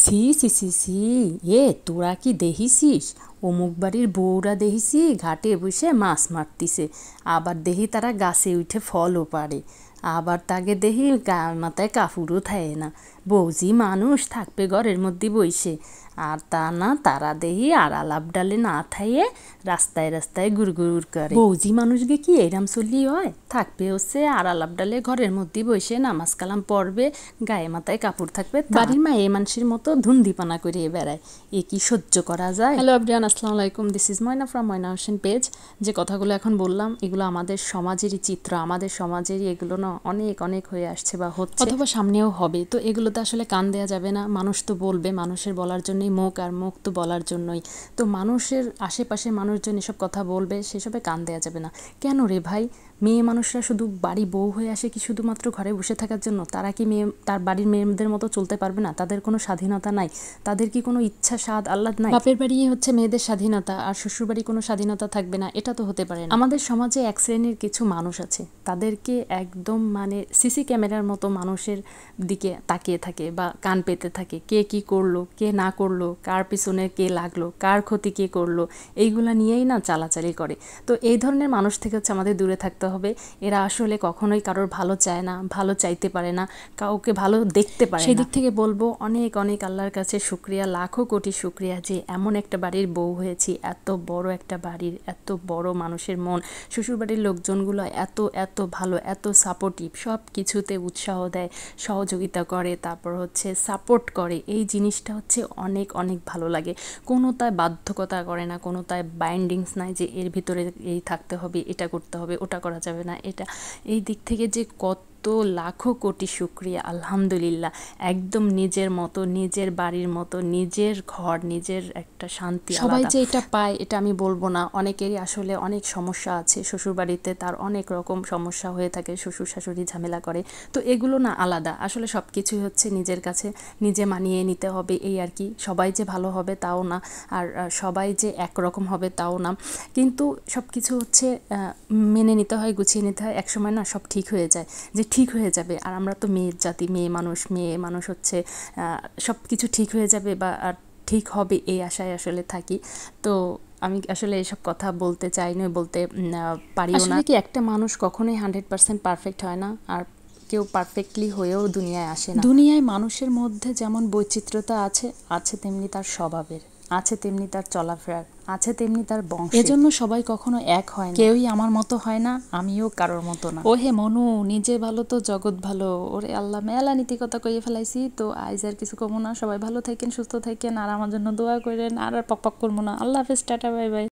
C C C C, তোরা কি দেখিসিস? অমুক বাড়ির বউরা দেখিসি ঘাটে বসে মাছ মারতিছে, আবার দেখি তারা গাছে উঠে ফলও পারে, আবার তাকে দেখি মাথায় কাপড়ও থাকে না। বউজি মানুষ থাকবে ঘরের মধ্যে বইসে, আর তা না তারা দেখি আর আলাপ ডালে না থাইয়ে রাস্তায় রাস্তায় গুড় করে। বউজি মানুষকে কি এরাম চললি হয়? থাকবে হচ্ছে আর আলাপ ডালে ঘরের মধ্যে বসে নামাজ কালাম পড়বে, গায়ে মাথায় কাপড় থাকবে, বাড়ির মা এ মানুষের মতো ধুন্দিপানা করে বেড়ায়। এ কি সহ্য করা যায়? হ্যালো এভরিওয়ান, আসসালামু আলাইকুম। This is Moyna from Moyna Hossain page. যে কথাগুলো এখন বললাম এগুলো আমাদের সমাজেরই চিত্র, আমাদের সমাজেরই এগুলো না অনেক অনেক হয়ে আসছে বা হচ্ছে, অথবা সামনেও হবে। তো এগুলোতে আসলে কান দেওয়া যাবে না। মানুষ তো বলবে, মানুষের বলার জন্যই মুখ, আর মুখ তো বলার জন্যই। তো মানুষের আশেপাশে মানুষজন এসব কথা বলবে, সেসবে কান দেওয়া যাবে না। কেন রে ভাই? মেয়ে মানুষরা শুধু বাড়ি বউ হয়ে আসে কি শুধুমাত্র ঘরে বসে থাকার জন্য? তারা কি তার বাড়ির মেয়েদের মতো চলতে পারবে না? তাদের কোনো স্বাধীনতা নাই? তাদের কি কোনো ইচ্ছা স্বাদ আহ্লাদ নাই? বাপের বাড়ি হচ্ছে মেয়েদের স্বাধীনতা, আর শ্বশুর বাড়ি কোনো স্বাধীনতা থাকবে না? এটা তো হতে পারে না। আমাদের সমাজে এক শ্রেণীর কিছু মানুষ আছে, তাদেরকে একদম মানে সিসি ক্যামেরার মতো মানুষের দিকে তাকিয়ে থাকে বা কান পেতে থাকে, কে কি করলো, কে না করলো, কার পিছনে কে লাগলো, কার ক্ষতি কে করলো, এইগুলা নিয়েই না চালাচালি করে। তো এই ধরনের মানুষ থেকে হচ্ছে আমাদের দূরে থাকতে হবে। এরা আসলে কখনোই কারোর ভালো চায় না, ভালো চাইতে পারে না, কাউকে ভালো দেখতে পারে না। সেদিক থেকে বলবো অনেক অনেক আল্লাহর কাছে শুকরিয়া, লাখো কোটি শুকরিয়া যে এমন একটা বাড়ির বউ হয়েছি, এত বড় একটা বাড়ির, এত বড় মানুষের মন, শ্বশুরবাড়ির লোকজনগুলো এত এত ভালো, এত সাপোর্টিভ, সব কিছুতে উৎসাহ দেয়, সহযোগিতা করে, তারপর হচ্ছে সাপোর্ট করে। এই জিনিসটা হচ্ছে অনেক অনেক ভালো লাগে। কোনো তাই বাধ্যকতা করে না, কোনো তাই বাইন্ডিংস নাই যে এর ভিতরে এই থাকতে হবে, এটা করতে হবে, ওটা করা যাবে না। এটা এই দিক থেকে যে কত লাখো কোটি শুকরিয়া, আলহামদুলিল্লাহ। একদম নিজের মতো, নিজের বাড়ির মতো, নিজের ঘর, নিজের একটা শান্তি। সবাই যে এটা পায় এটা আমি বলবো না, অনেকেরই আসলে অনেক সমস্যা আছে শ্বশুরবাড়িতে, তার অনেক রকম সমস্যা হয়ে থাকে, শ্বশুর শাশুড়ি ঝামেলা করে। তো এগুলো না আলাদা, আসলে সব কিছুই হচ্ছে নিজের কাছে নিজে মানিয়ে নিতে হবে, এই আর কি। সবাই যে ভালো হবে তাও না, আর সবাই যে একরকম হবে তাও না, কিন্তু সব কিছু হচ্ছে মেনে নিতে হয়, গুছিয়ে নিতে হয়। একসময় না সব ঠিক হয়ে যায়, যে ঠিক হয়ে যাবে। আর আমরা তো মেয়ের জাতি, মেয়ে মানুষ হচ্ছে সব কিছু ঠিক হয়ে যাবে বা ঠিক হবে এই আশায় আসলে থাকি। তো আমি আসলে এসব কথা বলতে চাই না, বলতে পারিও না। কি একটা মানুষ কখনোই 100% পারফেক্ট হয় না, আর কেউ পারফেক্টলি হয়েও দুনিয়ায় আসে না। দুনিয়ায় মানুষের মধ্যে যেমন বৈচিত্র্যতা আছে, আছে তেমনি তার স্বভাবের, আছে তেমনি তার চলাফেরার, আছে তেমনি তার বংশ। এজন্য সবাই কখনো এক হয় না, কেউই আমার মতো হয় না, আমিও কারোর মতো না। ও হে মনু, নিজে ভালো তো জগৎ ভালো। ওরে আল্লাহ, মেলা নীতিকতা কইয়ে ফেলাইছি। তো আইজ আর কিছু কমো না। সবাই ভালো থাকেন, সুস্থ থাকেন, আর আমার জন্য দোয়া করেন। আর পক পক করবো না। আল্লাহ হাফেজ, টাটা, বাই বাই।